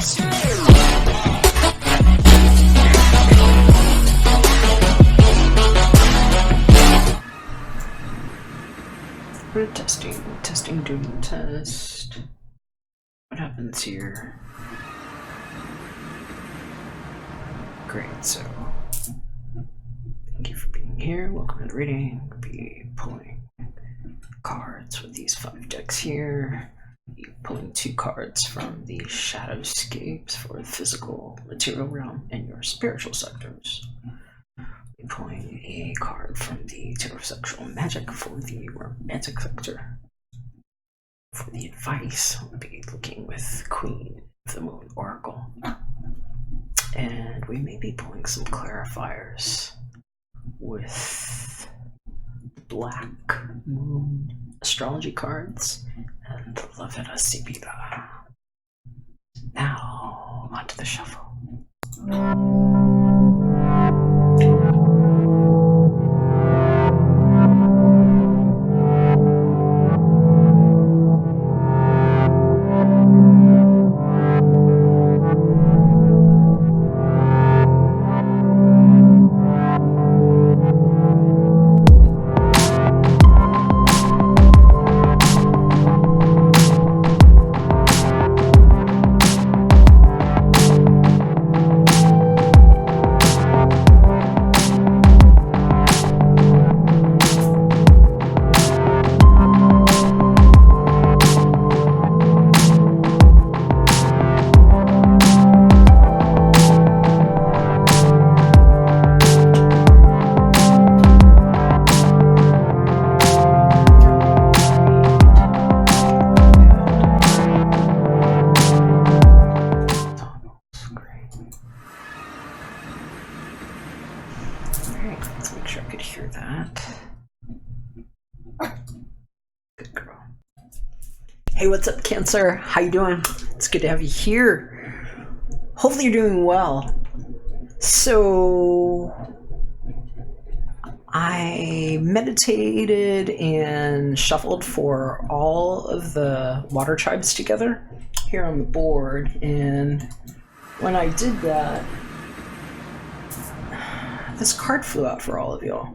We're testing, doing the test. What happens here? Great, so thank you for being here. Welcome to the reading. We'll be pulling cards with these 5 decks here. You're pulling 2 cards from the Shadowscapes for the physical material realm and your spiritual sectors. We're pulling a card from the heterosexual magic for the romantic sector. For the advice, we'll be looking with Queen of the Moon Oracle. And we may be pulling some clarifiers with Black Moon astrology cards and La Vida Sibila. Now, onto the shuffle. Hey, what's up, Cancer? How you doing? It's good to have you here. Hopefully you're doing well. So I meditated and shuffled for all of the water tribes together here on the board, and when I did that, this card flew out for all of y'all.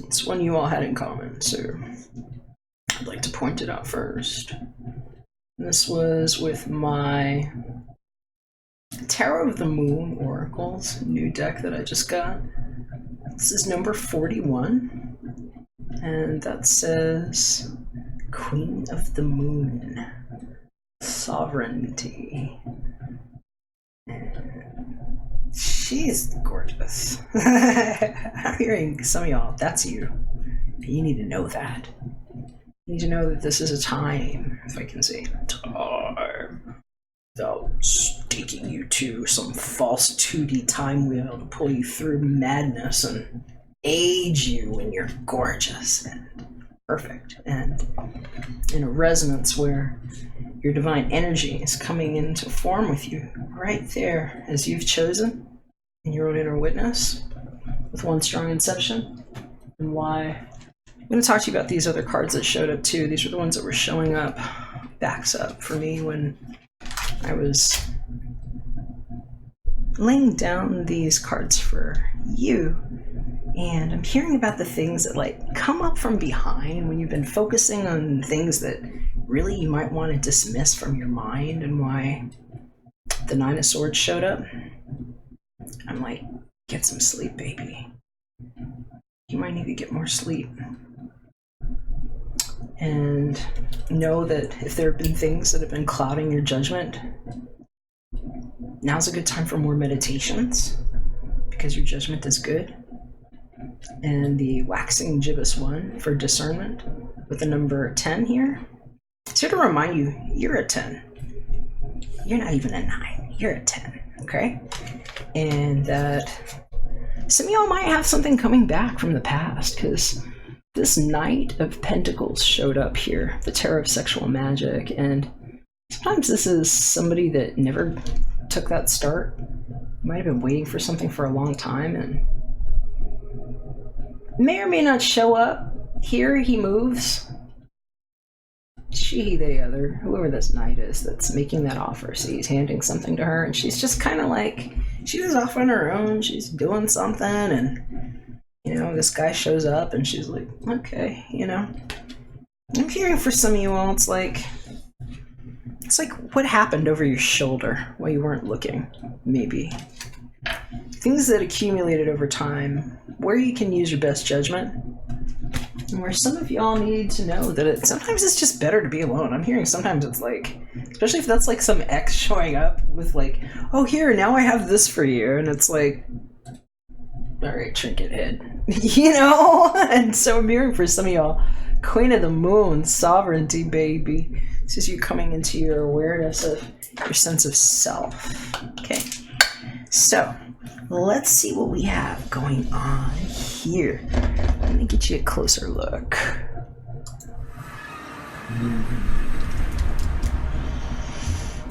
It's one you all had in common, so I'd like to point it out first. This was with my Tarot of the Moon Oracles new deck that I just got. This is number 41, and that says Queen of the Moon, Sovereignty. She's gorgeous. I'm hearing some of y'all, that's you. You need to know that. You need to know that this is a time, if I can say time, without taking you to some false 2D time wheel to pull you through madness and age you when you're gorgeous and perfect and in a resonance where your divine energy is coming into form with you right there as you've chosen in your own inner witness with one strong inception. And why I'm going to talk to you about these other cards that showed up too. These are the ones that were showing up, backs up for me when I was laying down these cards for you. And I'm hearing about the things that like come up from behind when you've been focusing on things that really you might want to dismiss from your mind, and why the 9 of Swords showed up. I'm like, get some sleep, baby. You might need to get more sleep. And know that if there have been things that have been clouding your judgment, now's a good time for more meditations, because your judgment is good. And the Waxing Gibbous one for discernment with the number 10 here. It's here to remind you, you're a 10. You're not even a 9. You're a 10, okay? And that some of y'all might have something coming back from the past, because this Knight of Pentacles showed up here, the Tarot of Sexual Magic, and sometimes this is somebody that never took that start. Might have been waiting for something for a long time and may or may not show up. Here he moves. she, the other, whoever this knight is that's making that offer, so he's handing something to her, and she's just kind of like, she was off on her own, she's doing something, and, you know, this guy shows up, and she's like, okay, you know. I'm hearing for some of you all, it's like what happened over your shoulder while you weren't looking, maybe. Things that accumulated over time, where you can use your best judgment, and where some of y'all need to know that sometimes it's just better to be alone. I'm hearing sometimes it's like, especially if that's like some ex showing up with like, oh, here, now I have this for you. And it's like, all right, trinket head, you know? And so I'm hearing for some of y'all, Queen of the Moon, sovereignty, baby. This is you coming into your awareness of your sense of self. Okay, so let's see what we have going on here. Let me get you a closer look.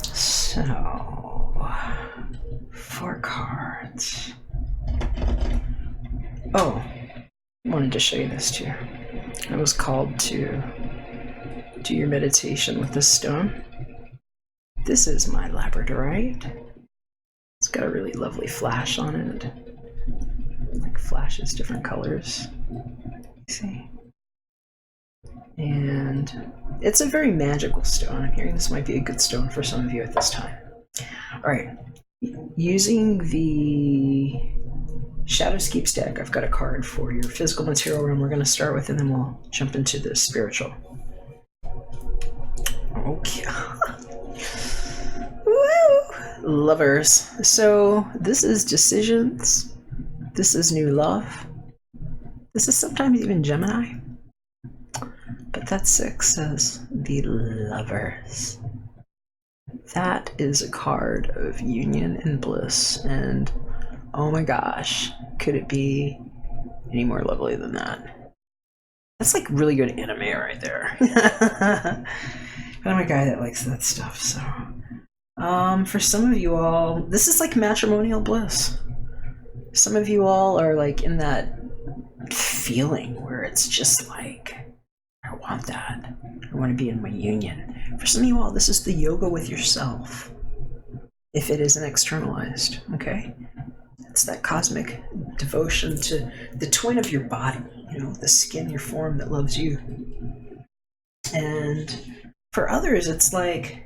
So, 4 cards. Oh, I wanted to show you this too. I was called to do your meditation with this stone. This is my labradorite. It's got a really lovely flash on it. Like flashes different colors. See? And it's a very magical stone. I'm hearing this might be a good stone for some of you at this time. Alright. Using the Shadowscape deck, I've got a card for your physical material realm we're going to start with, and then we'll jump into the spiritual. Okay. Woo! Lovers. So this is decisions. This is new love. This is sometimes even Gemini. But that 6 says the Lovers. That is a card of union and bliss, and oh my gosh, could it be any more lovely than that? That's like really good anime right there. I'm a guy that likes that stuff, so. For some of you all, this is like matrimonial bliss. Some of you all are like in that feeling where it's just like, I want that. I want to be in my union. For some of you all, this is the yoga with yourself. If it isn't externalized, okay? It's that cosmic devotion to the twin of your body, you know, the skin, your form that loves you. And for others, it's like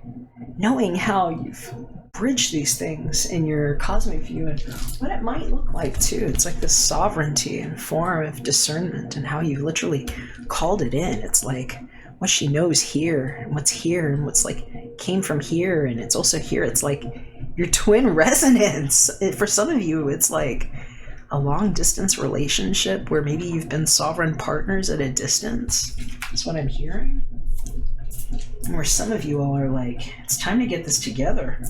knowing how you've bridged these things in your cosmic view and what it might look like too. It's like this sovereignty and form of discernment and how you literally called it in. It's like what she knows here and what's like came from here, and it's also here. It's like your twin resonance. For some of you, it's like a long distance relationship where maybe you've been sovereign partners at a distance. That's what I'm hearing. Where some of you all are like, it's time to get this together.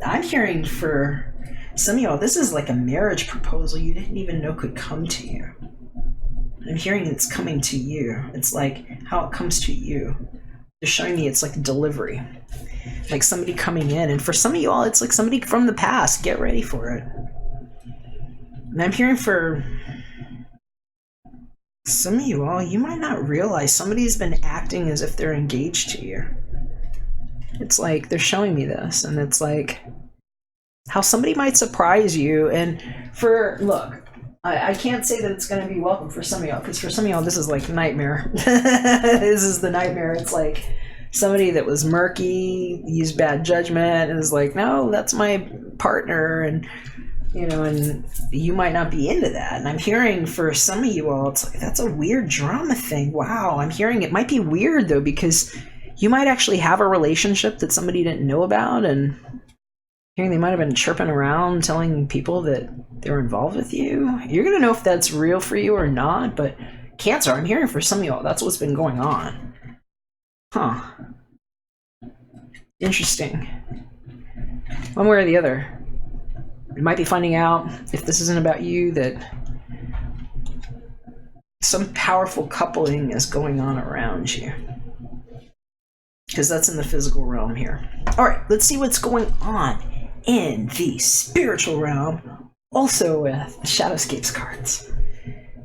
I'm hearing for some of y'all, this is like a marriage proposal you didn't even know could come to you. I'm hearing it's coming to you. It's like how it comes to you. They're showing me it's like delivery. Like somebody coming in. And for some of you all, it's like somebody from the past. Get ready for it. And I'm hearing for some of you all, you might not realize somebody's been acting as if they're engaged to you. It's like they're showing me this, and it's like how somebody might surprise you. And look, I can't say that it's going to be welcome for some of y'all, because for some of y'all, this is like nightmare. This is the nightmare. It's like somebody that was murky, used bad judgment, and is like, no, that's my partner, and you know, and you might not be into that. And I'm hearing for some of you all, it's like, that's a weird drama thing. Wow. I'm hearing it might be weird though, because you might actually have a relationship that somebody didn't know about, and hearing they might have been chirping around telling people that they were involved with you. You're going to know if that's real for you or not, but Cancer, I'm hearing for some of y'all, that's what's been going on. Huh. Interesting. One way or the other. You might be finding out, if this isn't about you, that some powerful coupling is going on around you. Because that's in the physical realm here. Alright, let's see what's going on in the spiritual realm, also with the Shadowscapes cards.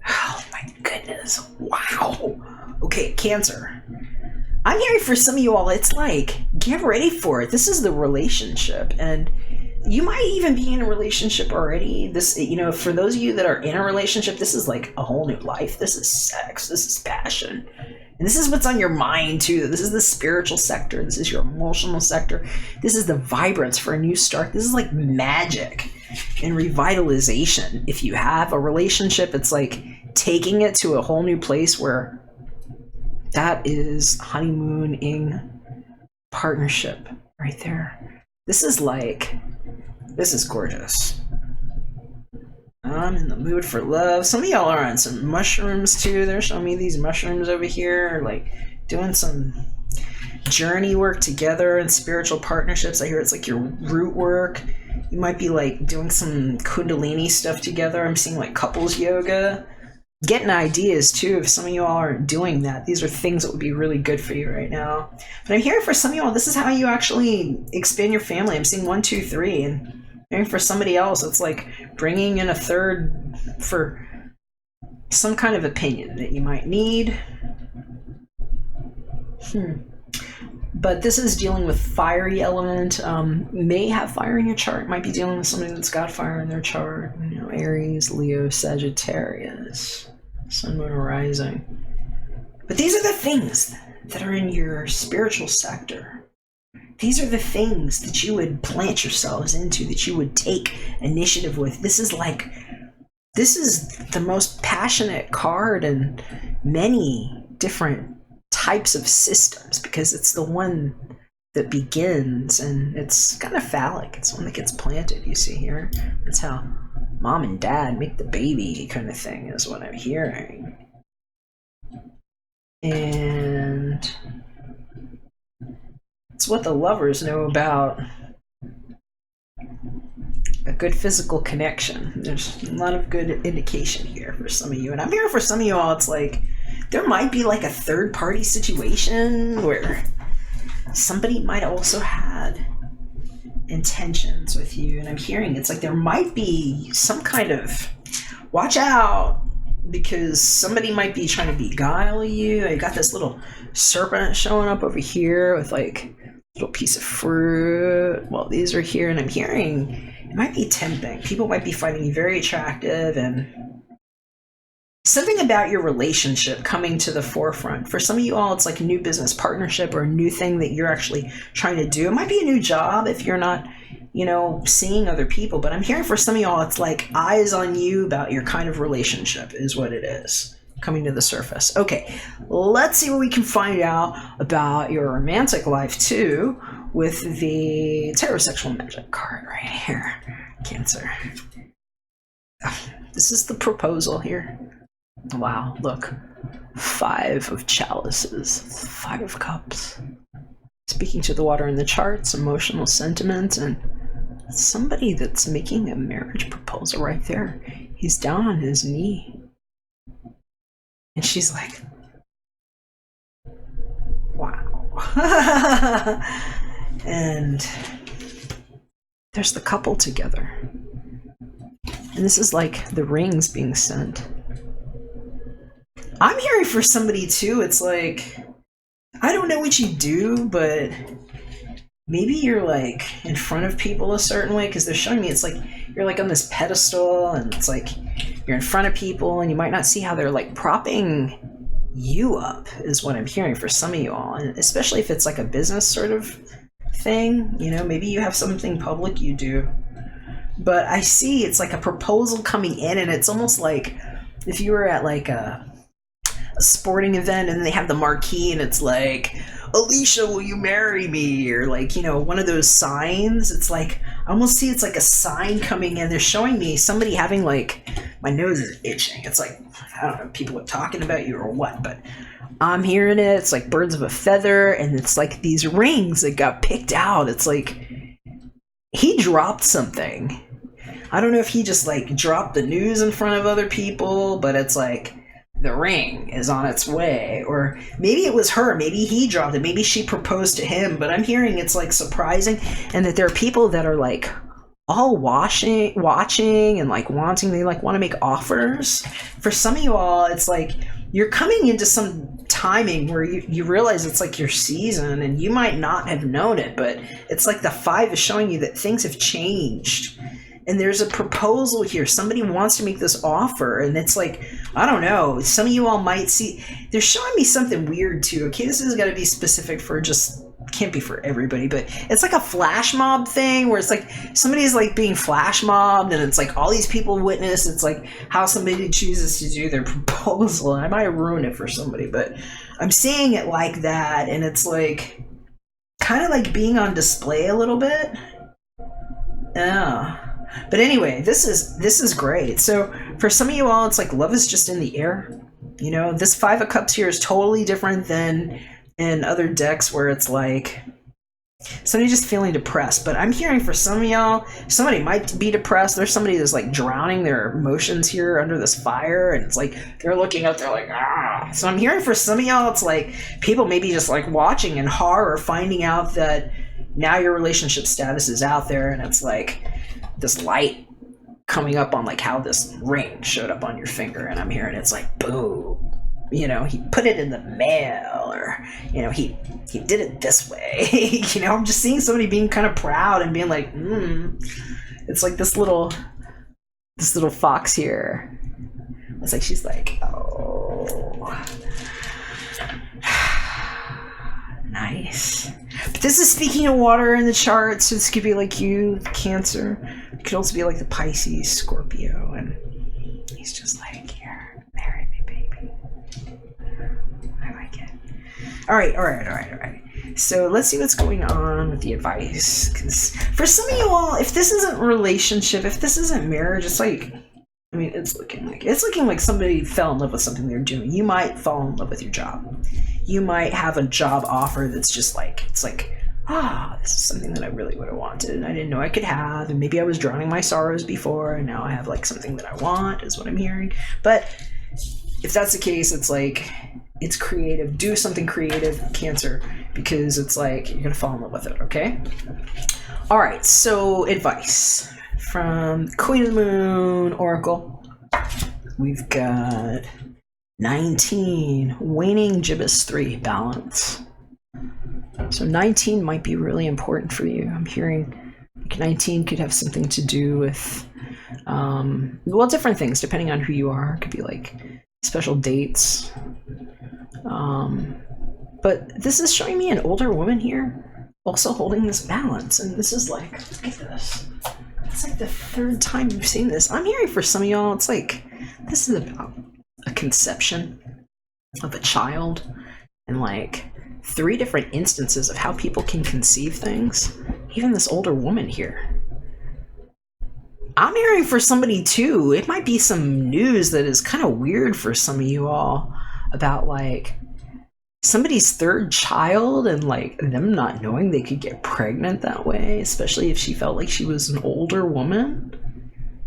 Oh my goodness. Wow. Okay, Cancer. I'm hearing for some of you all, it's like, get ready for it. This is the relationship. And you might even be in a relationship already. This, for those of you that are in a relationship, this is like a whole new life. This is sex. This is passion. And this is what's on your mind too. This is the spiritual sector. This is your emotional sector. This is the vibrance for a new start. This is like magic and revitalization. If you have a relationship, it's like taking it to a whole new place where that is honeymooning partnership right there. This is gorgeous. I'm in the mood for love. Some of y'all are on some mushrooms too. They're showing me these mushrooms over here, like doing some journey work together and spiritual partnerships. I hear it's like your root work. You might be like doing some kundalini stuff together. I'm seeing like couples yoga. Getting ideas too. If some of you all aren't doing that, these are things that would be really good for you right now. But I'm hearing for some of you all, this is how you actually expand your family. I'm seeing 1, 2, 3, and hearing for somebody else, it's like bringing in a third for some kind of opinion that you might need. But this is dealing with fiery element. May have fire in your chart. Might be dealing with somebody that's got fire in their chart. Aries, Leo, Sagittarius, Sun, Moon, Rising. But these are the things that are in your spiritual sector. These are the things that you would plant yourselves into, that you would take initiative with. This is the most passionate card in many different types of systems, because it's the one that begins, and it's kind of phallic. It's one that gets planted, you see here. That's how mom and dad make the baby, kind of thing, is what I'm hearing. And it's what the lovers know about a good physical connection. There's a lot of good indication here for some of you. And I'm here for some of you all, it's like there might be like a third party situation where somebody might also had intentions with you. And I'm hearing it's like there might be some kind of watch out, because somebody might be trying to beguile you. I got this little serpent showing up over here with like a little piece of fruit. Well, these are here, and I'm hearing it might be tempting. People might be finding you very attractive, and something about your relationship coming to the forefront. For some of you all, it's like a new business partnership or a new thing that you're actually trying to do. It might be a new job if you're not, seeing other people. But I'm hearing for some of y'all, it's like eyes on you about your kind of relationship is what it is coming to the surface. Okay, let's see what we can find out about your romantic life too with the Tarot Magic card right here. Cancer. This is the proposal here. Wow, look. 5 of chalices, 5 of cups. Speaking to the water in the charts, emotional sentiment, and somebody that's making a marriage proposal right there. He's down on his knee. And she's like, wow. And there's the couple together. And this is like the rings being sent. I'm hearing for somebody too, it's like, I don't know what you do, but maybe you're like in front of people a certain way, because they're showing me it's like you're like on this pedestal, and it's like you're in front of people, and you might not see how they're like propping you up, is what I'm hearing for some of you all. And especially if it's like a business sort of thing, maybe you have something public you do. But I see it's like a proposal coming in, and it's almost like if you were at like a sporting event and they have the marquee and it's like, Alicia, will you marry me? Or like, one of those signs. It's like, I almost see it's like a sign coming in. They're showing me somebody having like, my nose is itching. It's like, I don't know, people are talking about you or what, but I'm hearing it. It's like birds of a feather, and it's like these rings that got picked out. It's like he dropped something. I don't know if he just like dropped the news in front of other people, but it's like the ring is on its way. Or maybe it was her, maybe he dropped it, maybe she proposed to him. But I'm hearing it's like surprising, and that there are people that are like all watching and like wanting, they like want to make offers. For some of you all, it's like you're coming into some timing where you realize it's like your season, and you might not have known it, but it's like the 5 is showing you that things have changed. And there's a proposal here. Somebody wants to make this offer, and it's like, I don't know, some of you all might see, they're showing me something weird too. Okay, this has got to be specific for just, can't be for everybody, but it's like a flash mob thing where it's like somebody's like being flash mobbed, and it's like all these people witness. It's like how somebody chooses to do their proposal. And I might have ruined it for somebody, but I'm seeing it like that, and it's like kind of like being on display a little bit. Yeah. But anyway, this is great. So for some of you all, it's like love is just in the air. You know, this 5 of Cups here is totally different than in other decks where it's like somebody just feeling depressed. But I'm hearing for some of y'all, somebody might be depressed. There's somebody that's like drowning their emotions here under this fire, and it's like they're looking up, they're like, ah. So I'm hearing for some of y'all, it's like people maybe just like watching in horror, finding out that now your relationship status is out there, and it's like this light coming up on like how this ring showed up on your finger, and I'm hearing it's like, boom, you know, he put it in the mail, or, you know, he did it this way. You know, I'm just seeing somebody being kind of proud and being like, it's like this little fox here. It's like she's like, oh, nice. But this is speaking of water in the chart, so this could be like you, Cancer. It could also be like the Pisces, Scorpio, and he's just like, here, marry me, baby. I like it. All right. So let's see what's going on with the advice. Because for some of you all, if this isn't relationship, if this isn't marriage, it's like, I mean, it's looking like somebody fell in love with something they're doing. You might fall in love with your job. You might have a job offer that's just like, it's like, this is something that I really would have wanted and I didn't know I could have, and maybe I was drowning my sorrows before, and now I have like something that I want, is what I'm hearing. But if that's the case, it's like, it's creative. Do something creative, Cancer, because it's like you're gonna fall in love with it. Okay. All right. So advice from Queen of the Moon Oracle. We've got 19, waning gibbous 3, balance. So 19 might be really important for you. I'm hearing like 19 could have something to do with, well, different things depending on who you are. It could be like special dates. But this is showing me an older woman here also holding this balance. And this is like, look at this. It's like the 3rd time you've seen this. I'm hearing for some of y'all, it's like, this is about a conception of a child, and like 3 different instances of how people can conceive things. Even this older woman here. I'm hearing for somebody too, it might be some news that is kind of weird for some of you all about like somebody's 3rd child, and like them not knowing they could get pregnant that way, especially if she felt like she was an older woman.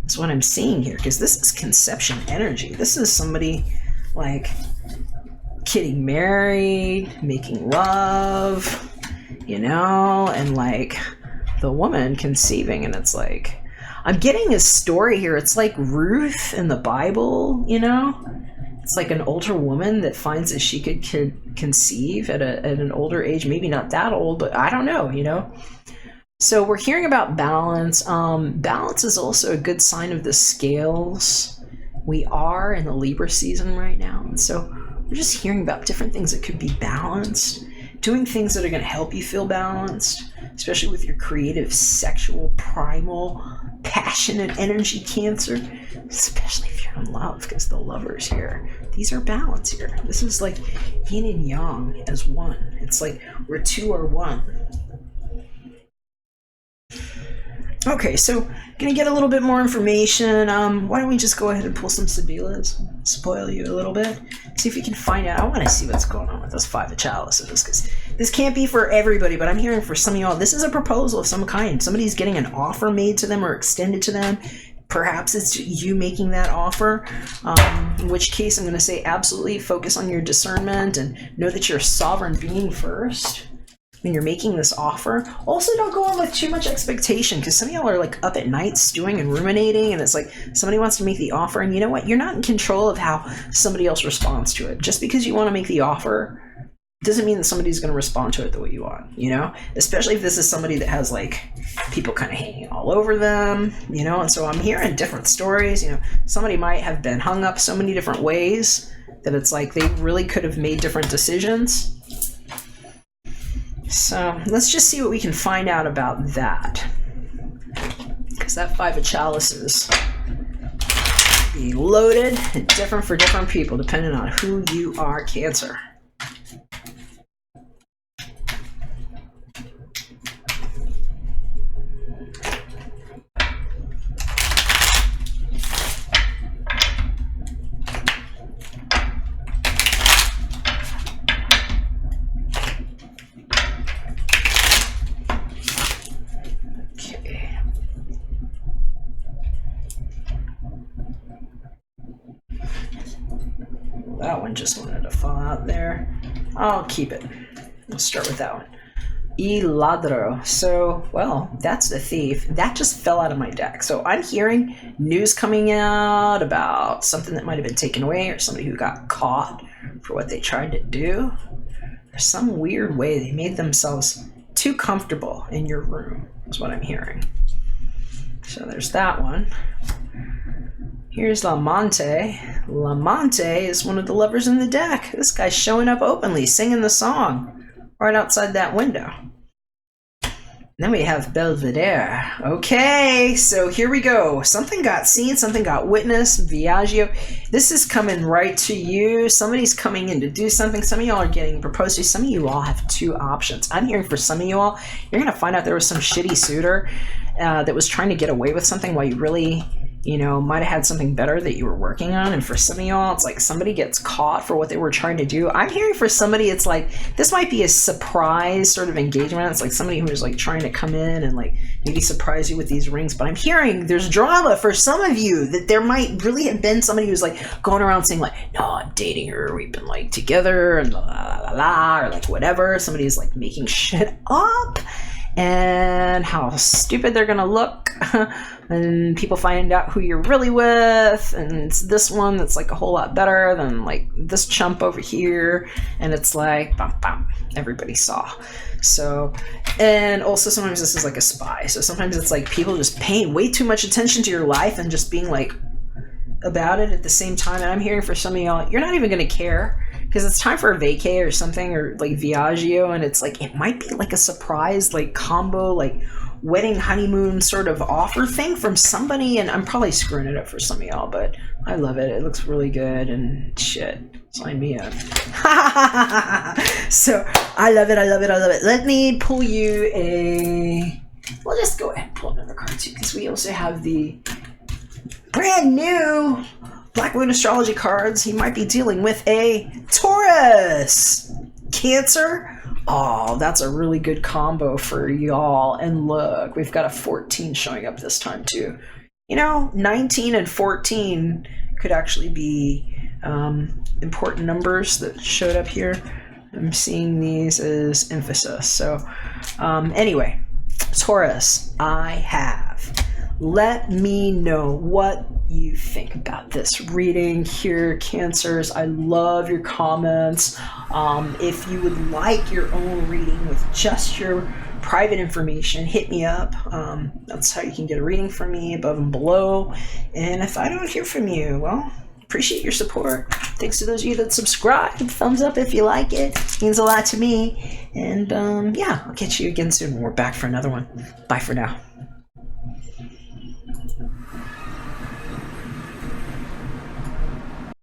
That's what I'm seeing here, because this is conception energy. This is somebody like getting married, making love, you know, and like the woman conceiving, and it's like, I'm getting a story here. It's like Ruth in the Bible, you know? It's like an older woman that finds that she could conceive at an older age, maybe not that old, but I don't know, you know? So we're hearing about balance. Balance is also a good sign of the scales. We are in the Libra season right now, and so we're just hearing about different things that could be balanced, doing things that are going to help you feel balanced, especially with your creative, sexual, primal, passionate energy, Cancer, especially if you're in love, because the lovers here, these are balance here. This is like yin and yang as one. It's like where 2 are 1. Okay, so gonna get a little bit more information. Why don't we just go ahead and pull some Sibilas, spoil you a little bit, see if we can find out. I want to see what's going on with those 5 of chalices, because this can't be for everybody, but I'm hearing for some of y'all, this is a proposal of some kind. Somebody's getting an offer made to them or extended to them. Perhaps it's you making that offer, in which case I'm going to say absolutely focus on your discernment and know that you're a sovereign being first. when you're making this offer. Also, don't go in with too much expectation, because some of y'all are like up at night stewing and ruminating, and it's like somebody wants to make the offer, and you know what? You're not in control of how somebody else responds to it. Just because you want to make the offer doesn't mean that somebody's going to respond to it the way you want, you know? Especially if this is somebody that has like people kind of hanging all over them, you know? And so I'm hearing different stories, you know. Somebody might have been hung up so many different ways that it's like they really could have made different decisions. So let's just see what we can find out about that. Because that Five of Chalices be loaded and different for different people depending on who you are, Cancer. That one just wanted to fall out there. I'll keep it. Let's start with that one. Y Ladro. So, well, that's the Thief. That just fell out of my deck. So I'm hearing news coming out about something that might have been taken away, or somebody who got caught for what they tried to do. There's some weird way they made themselves too comfortable in your room, is what I'm hearing. So there's that one. Here's Lamante. Lamante is one of the lovers in the deck. This guy's showing up openly, singing the song right outside that window. Then we have Belvedere. Okay, so here we go. Something got seen, something got witnessed. Viaggio. This is coming right to you. Somebody's coming in to do something. Some of y'all are getting proposed to. Some of you all have two options. I'm hearing for some of you all, you're going to find out there was some shitty suitor that was trying to get away with something while you really, you know, might have had something better that you were working on. And for some of y'all, it's like somebody gets caught for what they were trying to do. I'm hearing for somebody, it's like, this might be a surprise sort of engagement. It's like somebody who's like trying to come in and like maybe surprise you with these rings. But I'm hearing there's drama for some of you, that there might really have been somebody who's like going around saying like, no, I'm dating her, we've been like together and la la la la, or like whatever. Somebody's like making shit up. And how stupid they're gonna look and people find out who you're really with, and it's this one that's like a whole lot better than like this chump over here, and it's like bam bam, everybody saw. So, and also sometimes this is like a spy, so sometimes it's like people just paying way too much attention to your life and just being like about it at the same time. And I'm hearing for some of y'all, you're not even gonna care, because it's time for a vacay or something, or like Viaggio, and it's like it might be like a surprise like combo like wedding honeymoon sort of offer thing from somebody, and I'm probably screwing it up for some of y'all, but I love it. It looks really good, and shit, sign me up. So I love it, I love it, I love it. Let me pull you a, we'll just go ahead and pull another card too, because we also have the brand new Black Moon Astrology cards. He might be dealing with a Taurus. Cancer. Oh, that's a really good combo for y'all. And look, we've got a 14 showing up this time too. You know, 19 and 14 could actually be important numbers that showed up here. I'm seeing these as emphasis. So anyway, Taurus, I have. Let me know what you think about this reading here, Cancers. I love your comments. If you would like your own reading with just your private information, hit me up. That's how you can get a reading from me, above and below. And if I don't hear from you, well, appreciate your support. Thanks to those of you that subscribe. Thumbs up if you like it. It means a lot to me. And yeah, I'll catch you again soon when we're back for another one. Bye for now.